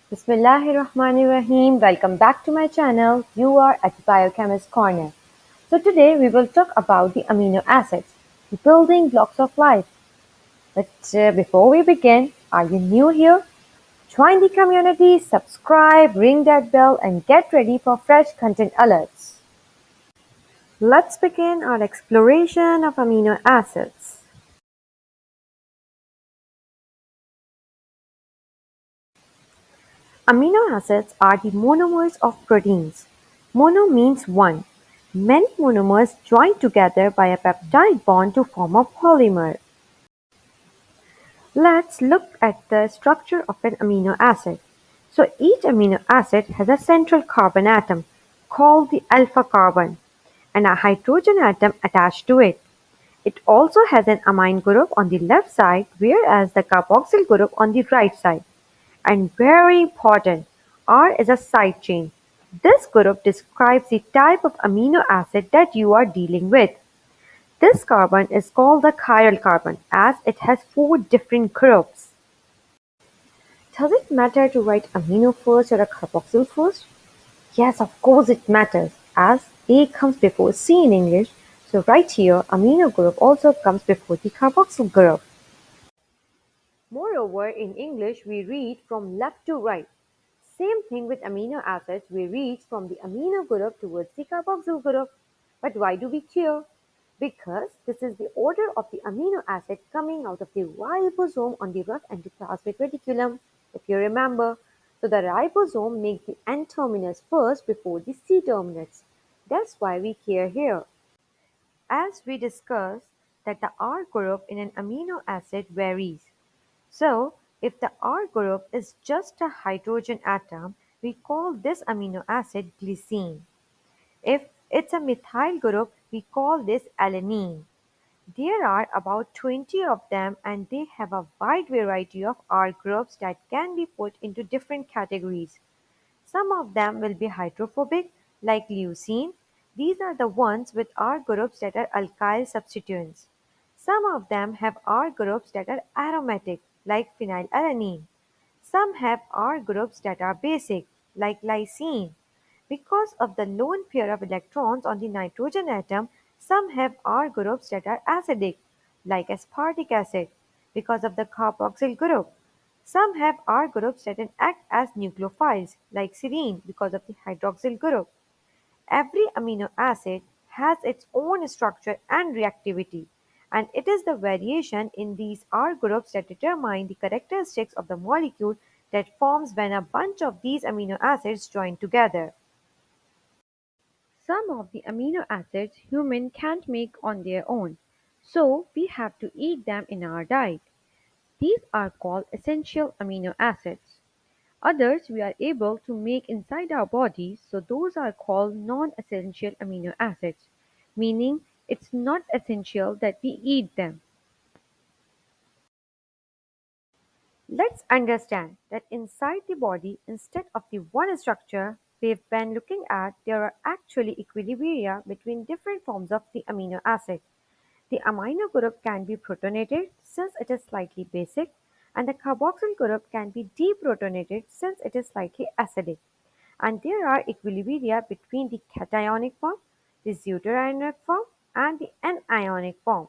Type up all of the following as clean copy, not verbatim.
Bismillahirrahmanirrahim. Welcome back to my channel. You are at Biochemist Corner. So today we will talk about the amino acids, the building blocks of life. But before we begin, are you new here? Join the community, subscribe, ring that bell, and get ready for fresh content alerts. Let's begin our exploration of amino acids. Amino acids are the monomers of proteins. Mono means one. Many monomers join together by a peptide bond to form a polymer. Let's look at the structure of an amino acid. So each amino acid has a central carbon atom called the alpha carbon and a hydrogen atom attached to it. It also has an amine group on the left side whereas the carboxyl group on the right side. And very important, R is a side chain. This group describes the type of amino acid that you are dealing with. This carbon is called the chiral carbon as it has four different groups. Does it matter to write amino first or a carboxyl first? Yes, of course it matters as A comes before C in English. So right here, amino group also comes before the carboxyl group. Moreover, in English we read from left to right. Same thing with amino acids, we read from the amino group towards the carboxyl group. But why do we care? Because this is the order of the amino acid coming out of the ribosome on the rough endoplasmic reticulum, if you remember. So the ribosome makes the N terminus first before the C terminus. That's why we care here. As we discussed that the R group in an amino acid varies. So, if the R group is just a hydrogen atom, we call this amino acid glycine. If it's a methyl group, we call this alanine. There are about 20 of them and they have a wide variety of R groups that can be put into different categories. Some of them will be hydrophobic, like leucine. These are the ones with R groups that are alkyl substituents. Some of them have R groups that are aromatic, like phenylalanine. Some have R groups that are basic, like lysine. Because of the lone pair of electrons on the nitrogen atom, some have R groups that are acidic, like aspartic acid, because of the carboxyl group. Some have R groups that can act as nucleophiles, like serine, because of the hydroxyl group. Every amino acid has its own structure and reactivity, and it is the variation in these R groups that determine the characteristics of the molecule that forms when a bunch of these amino acids join together. Some of the amino acids human can't make on their own, so we have to eat them in our diet. These are called essential amino acids. Others we are able to make inside our bodies, so those are called non-essential amino acids, meaning it's not essential that we eat them. Let's understand that inside the body, instead of the one structure we've been looking at, there are actually equilibria between different forms of the amino acid. The amino group can be protonated since it is slightly basic, and the carboxyl group can be deprotonated since it is slightly acidic. And there are equilibria between the cationic form, the deuterionic form, and the anionic form.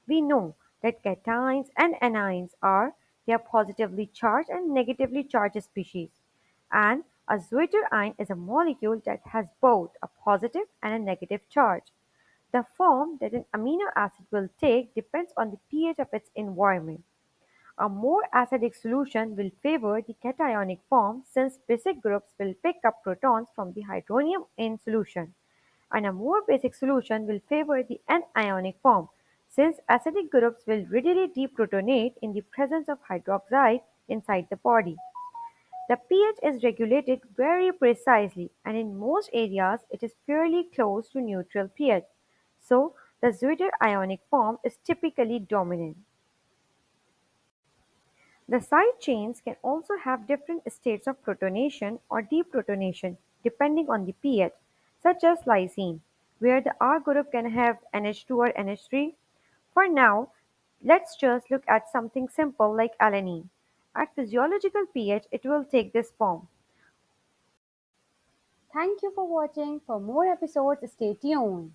We know that cations and anions are they are positively charged and negatively charged species. And a zwitterion is a molecule that has both a positive and a negative charge. The form that an amino acid will take depends on the pH of its environment. A more acidic solution will favor the cationic form since basic groups will pick up protons from the hydronium in solution, and a more basic solution will favor the anionic form since acidic groups will readily deprotonate in the presence of hydroxide inside the body. The pH is regulated very precisely and in most areas it is fairly close to neutral pH, so the zwitterionic form is typically dominant. The side chains can also have different states of protonation or deprotonation depending on the pH, such as lysine, where the R group can have NH2 or NH3. For now, let's just look at something simple like alanine. At physiological pH, it will take this form. Thank you for watching. For more episodes, stay tuned.